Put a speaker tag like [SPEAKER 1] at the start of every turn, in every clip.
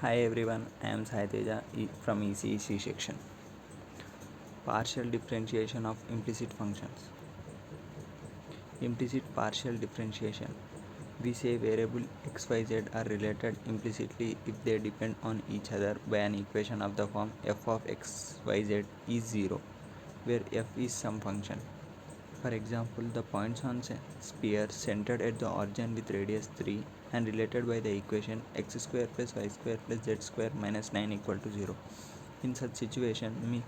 [SPEAKER 1] Hi everyone, I am Sai Teja from ECEC section. Partial differentiation of implicit functions. Implicit partial differentiation. We say variable xyz are related implicitly if they depend on each other by an equation of the form f of xyz is 0, where f is some function. For example, the points on sphere centered at the origin with radius 3 and related by the equation x square plus y square plus z square minus 9 equal to 0. In such situation,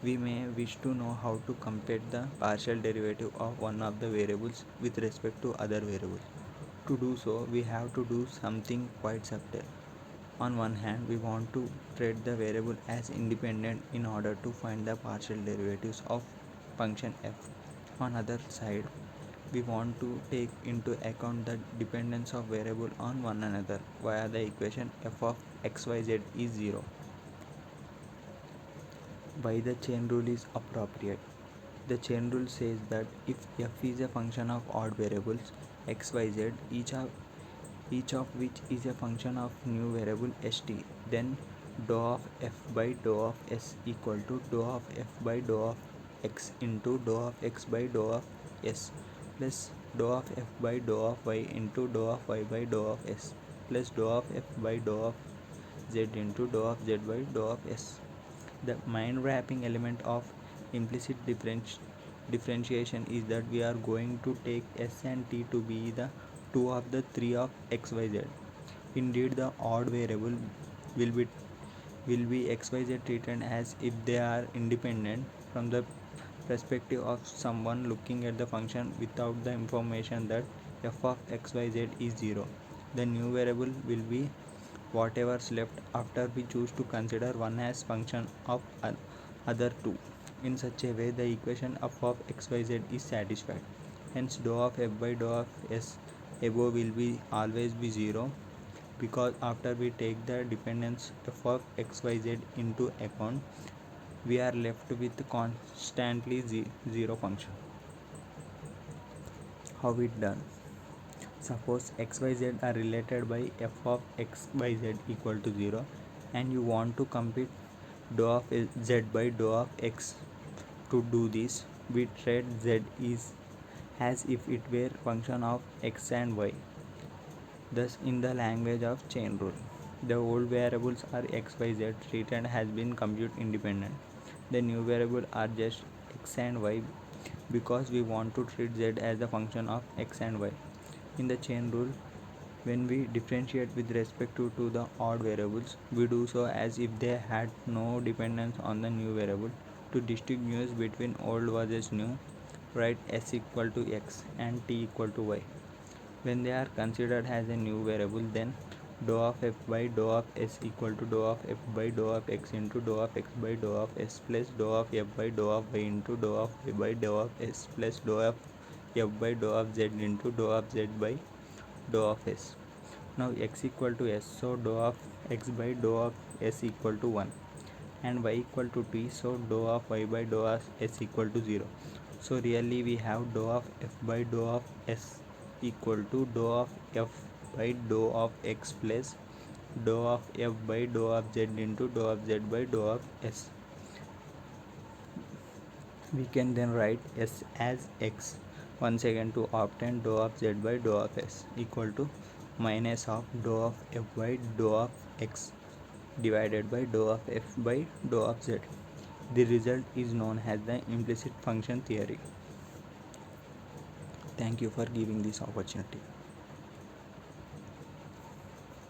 [SPEAKER 1] we may wish to know how to compute the partial derivative of one of the variables with respect to other variables. To do so, we have to do something quite subtle. On one hand, we want to treat the variable as independent in order to find the partial derivatives of function f. On other side, we want to take into account the dependence of variable on one another via the equation f of xyz is 0. Why the chain rule is appropriate? The chain rule says that if f is a function of odd variables xyz, each of which is a function of new variable st, then dou of f by dou of s equal to dou of f by dou of x into dou of x by dou of s plus dou of f by dou of y into dou of y by dou of s plus dou of f by dou of z into dou of z by dou of s. The mind wrapping element of implicit differentiation is that we are going to take s and t to be the two of the three of xyz. Indeed, the odd variable will be xyz treated as if they are independent from the perspective of someone looking at the function without the information that f of xyz is 0. The new variable will be whatever's left after we choose to consider one as function of other two. In such a way, the equation f of xyz is satisfied. Hence, dou of f by dou of s above will always be 0, because after we take the dependence f of xyz into account, we are left with constantly 0 function. How it done? Suppose xyz are related by f of xyz equal to 0 and you want to compute dou of z by dou of x. To do this, we treat z is as if it were function of x and y. Thus, in the language of chain rule, the old variables are x, y, z treated has been compute independent. The new variable are just x and y because we want to treat z as a function of x and y. In the chain rule, when we differentiate with respect to the odd variables, we do so as if they had no dependence on the new variable. To distinguish between old versus new, write s equal to x and t equal to y. When they are considered as a new variable, then dou of f by dou of s equal to dou of f by dou of x into dou of x by dou of s plus dou of f by dou of y into dou of y by dou of s plus dou of f by dou of z into dou of z by dou of s. Now x equal to s, so dou of x by dou of s equal to 1, and y equal to t, so dou of y by dou of s equal to 0. So really we have dou of f by dou of s equal to dou of f by dou of x plus dou of f by dou of z into dou of z by dou of s. We can then write s as x once again to obtain dou of z by dou of s equal to minus of dou of f by dou of x divided by dou of f by dou of z. The result is known as the implicit function theory. Thank you for giving this opportunity.